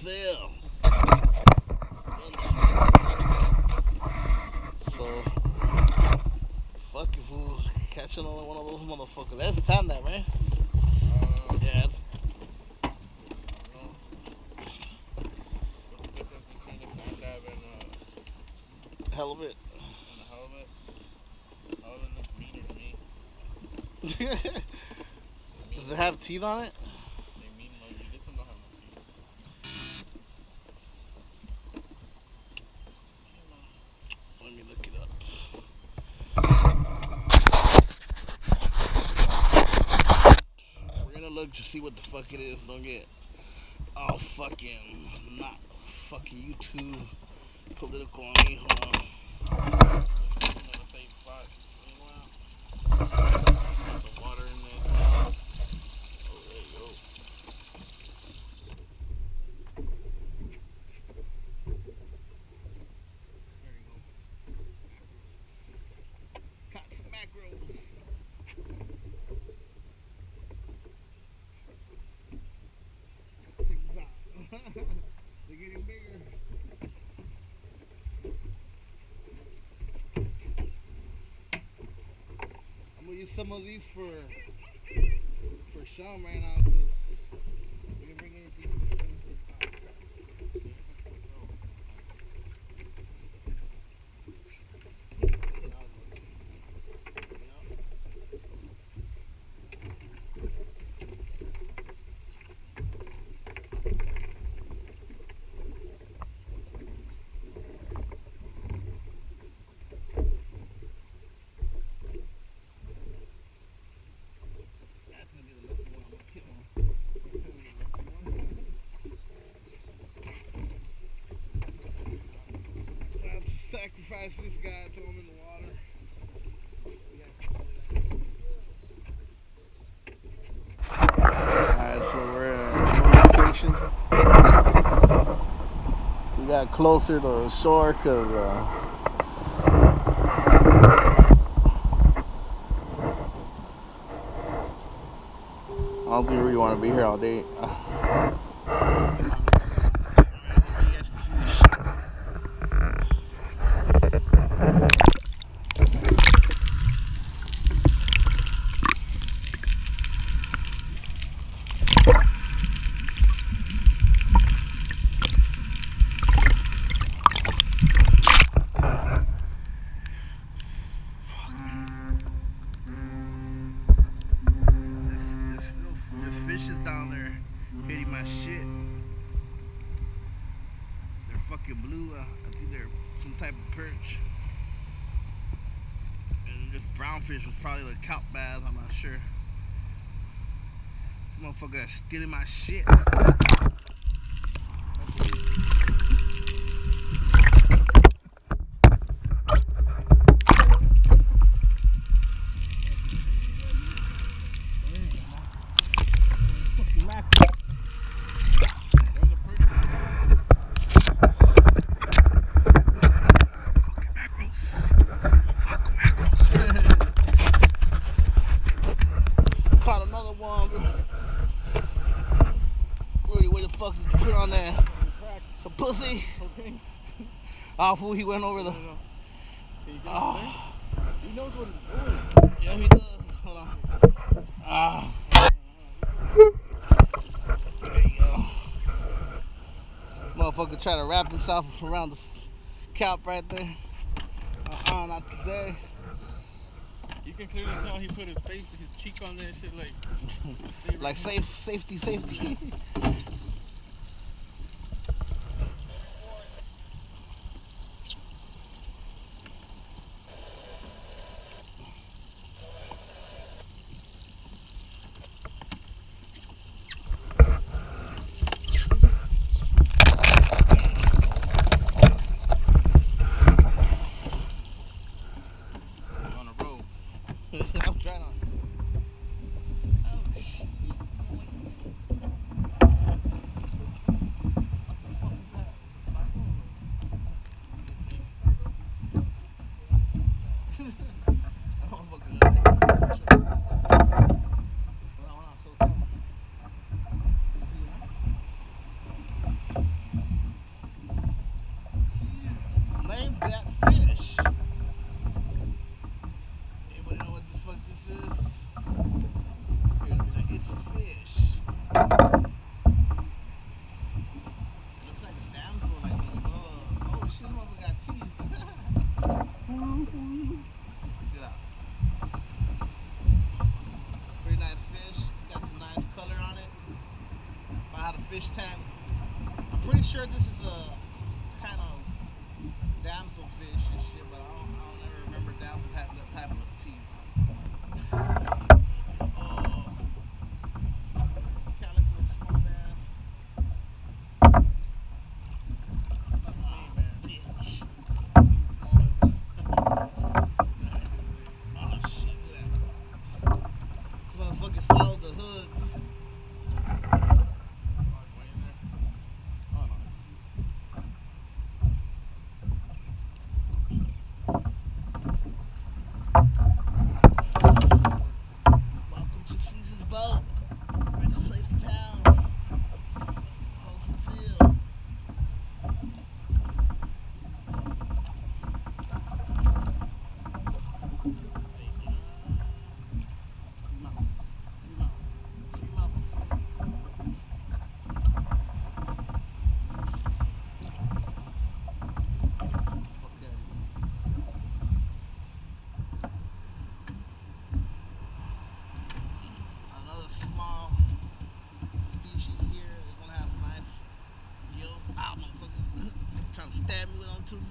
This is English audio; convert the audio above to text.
fell. So, fucking fools catching on one of those motherfuckers. That's a time that, man. Yeah. What's the difference between a sand dab and Hell of it. a halibut? Halibut looks meaner to me. Does it have teeth on it? They mean like you. This one don't have no teeth. Let me look it up. We're gonna look to see what the fuck it is. Don't get all fucking not fucking YouTube political on me. Hold on. Another safe spot. Got the water in there. Oh, there you go. There you go. Caught some macros. Check this out. They're getting bigger. I'm gonna use some of these for Sean right now because we can bring anything. Sacrifice this guy, throw him in the water. Alright, so we're on location. We got closer to the shore because I don't think we really want to be here all day. This fish is down there hitting my shit. They're fucking blue. I think they're some type of perch. And this brown fish was probably the kelp bass. I'm not sure. This motherfucker is stealing my shit. Caught another one. Where the fuck did you put on there? Some pussy. Okay. Oh, fool, he went over the. No. Oh. He knows what he's doing. Yeah, he does. Hold on. Ah. There you go. Motherfucker try to wrap himself around the scalp right there. Not today. You can clearly tell he put his face, his cheek on there and shit like. Like safety. On a roll. I'm trying to. Oh shit. that fish. Anybody know what the fuck this is? You're gonna be like, it's a fish. It looks like a damsel, like when you oh shit, this motherfucker got teeth. Check it out. Pretty nice fish. It's got some nice color on it. If I had a fish tank, I'm pretty sure this is some kind of damsel fish and shit, but I don't ever remember damsels having that type of teeth. Calico small bass. Bitch. Oh shit, look at that. This motherfucker swallowed the hook. Oh no. Welcome to Caesar's Boat. Richest place in town. Wholesome Field. Another small species here. This one has nice gills. Ow, motherfucker. Trying to stab me with them too.